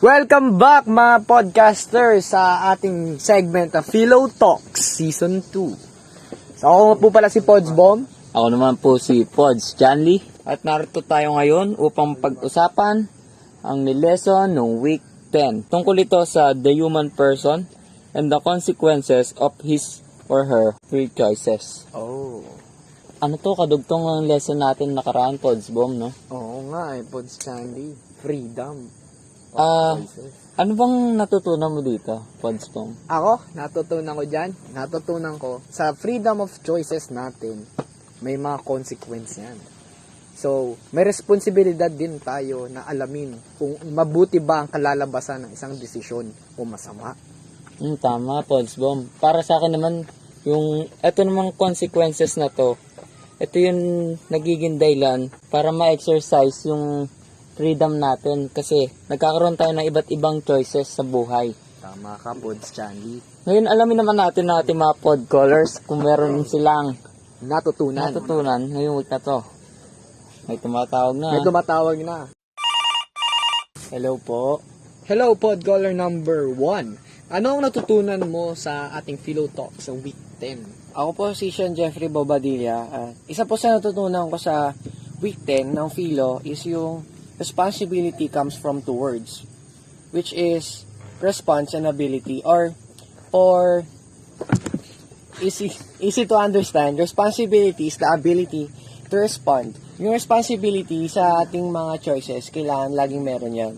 Welcome back mga podcaster sa ating segment na Philo Talks Season 2. So ako po pala si Pods Bomb. Ako naman po si Pods Janly. At narito tayo ngayon upang pag-usapan ang lesson ng Week 10. Tungkol ito sa the human person and the consequences of his or her free choices. Oh. Ano to, kadugtong ang lesson natin nakaraan, Pods Bomb, no? Oo nga Pods Candy. Freedom. Ano bang natutunan mo dito, Pods Bomb? Ako, natutunan ko sa freedom of choices natin, may mga consequence yan. So, may responsibilidad din tayo na alamin kung mabuti ba ang kalalabasan ng isang desisyon o masama. Tama, Pods Bomb. Para sa akin naman, ito namang consequences na to, ito yung nagiging dahilan para ma-exercise yung freedom natin kasi nagkakaroon tayo ng iba't ibang choices sa buhay. Tama ka, Pods Chandy. Ngayon, alamin naman natin na ating mga podcallers kung meron silang Natutunan ngayong week na to. May tumatawag na. May tumatawag na. Hello po. Hello, podcaller number 1. Ano ang natutunan mo sa ating Philo Talk sa week 10? Ako po si Sean Jeffrey Bobadilla. Isa po sa natutunan ko sa week 10 ng Philo is yung responsibility comes from two words, which is response and ability, or easy to understand. Responsibility is the ability to respond. Yung responsibility sa ating mga choices, kailangan laging meron yan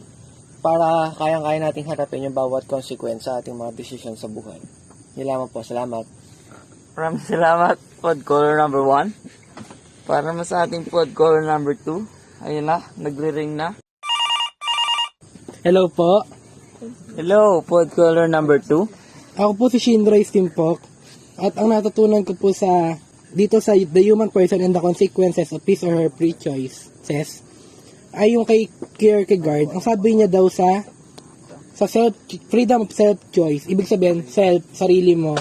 para kayang-kaya nating harapin yung bawat consequence sa ating mga decision sa buhay. Yun lamang po. Salamat. Maraming salamat, podcaller number 1. Para naman sa ating podcaller number 2. Ayun na, nagli-ring na. Hello po. Hello, podcaller number 2. Ako po si Shinroy Stimpok. At ang natutunan ko po dito sa the human person and the consequences of his or her free choices ay yung kay Kierkegaard. Ang sabi niya daw sa freedom of self-choice. Ibig sabihin, sarili mo,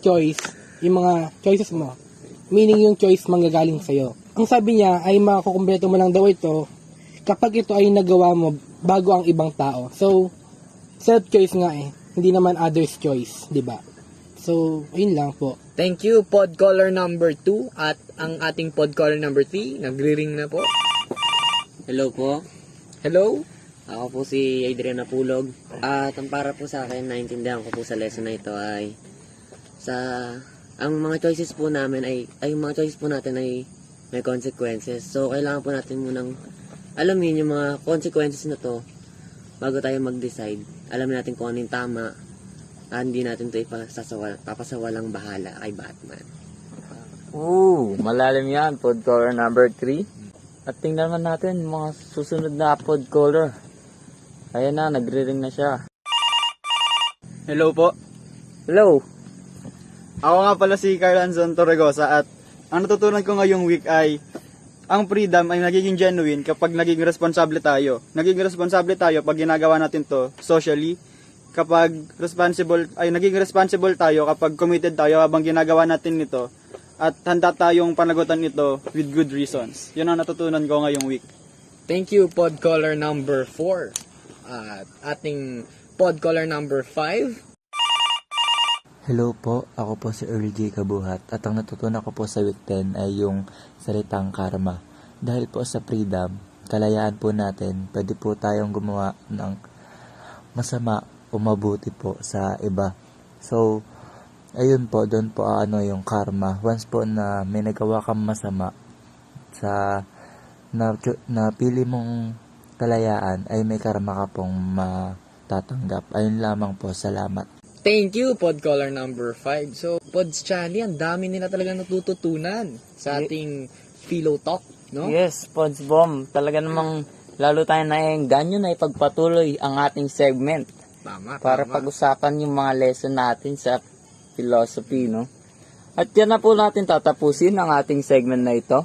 choice, yung mga choices mo. Meaning yung choice manggagaling sa'yo. Ang sabi niya ay makukumpleto mo lang daw ito kapag ito ay nagawa mo bago ang ibang tao. So, self-choice nga hindi naman others' choice, di ba? So, yun lang po. Thank you, podcaller number 2. At ang ating podcaller number 3, nagri-ring na po. Hello po. Hello? Ako po si Adrian Napulog. At ang para po sa akin, naintindihan ko po sa lesson na ito ay ang mga choices po namin ay mga choices po natin ay may consequences. So, kailangan po natin munang alamin yung mga consequences na to bago tayo mag-decide. Alamin natin kung ano yung tama at hindi natin ito papasawalang bahala kay Batman. Malalim yan, podcaller number 3. At tingnan naman natin mga susunod na podcaller. Ayan na, nagre-ring na siya. Hello po. Hello. Ako nga pala si Carl Anzon Torregosa at ang natutunan ko ngayong week ay ang freedom ay nagiging genuine kapag naging responsable tayo. Naging responsable tayo pag ginagawa natin to socially. Kapag naging responsible tayo kapag committed tayo habang ginagawa natin ito at handa tayong panagutan ito with good reasons. Yun ang natutunan ko ngayong week. Thank you, podcaller number 4. At ating podcaller number 5. Hello po, ako po si Earl J. Kabuhat at ang natutunan ko po sa week 10 ay yung salitang karma. Dahil po sa freedom, kalayaan po natin, pwede po tayong gumawa ng masama o mabuti po sa iba. So, ayun po, doon po yung karma. Once po na may nagawa kang masama na pili mong kalayaan, ay may karma ka pong matatanggap. Ayun lamang po, salamat. Thank you, podcaller number 5. So, Pods Charlie, ang dami nila talaga natututunan sa ating Philo Talk, no? Yes, Pods Bomb. Talaga namang lalo tayo naengganyo na ipagpatuloy ang ating segment. Tama. Para pag-usapan yung mga lesson natin sa philosophy, no? At yan na po natin tatapusin ang ating segment na ito.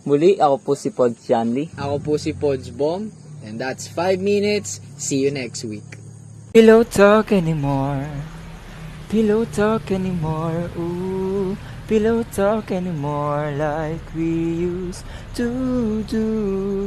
Muli, ako po si Pods Janly. Ako po si Pods Bomb. And that's 5 minutes. See you next week. Pillow talk anymore. Pillow talk anymore. Ooh, pillow talk anymore like we used to do.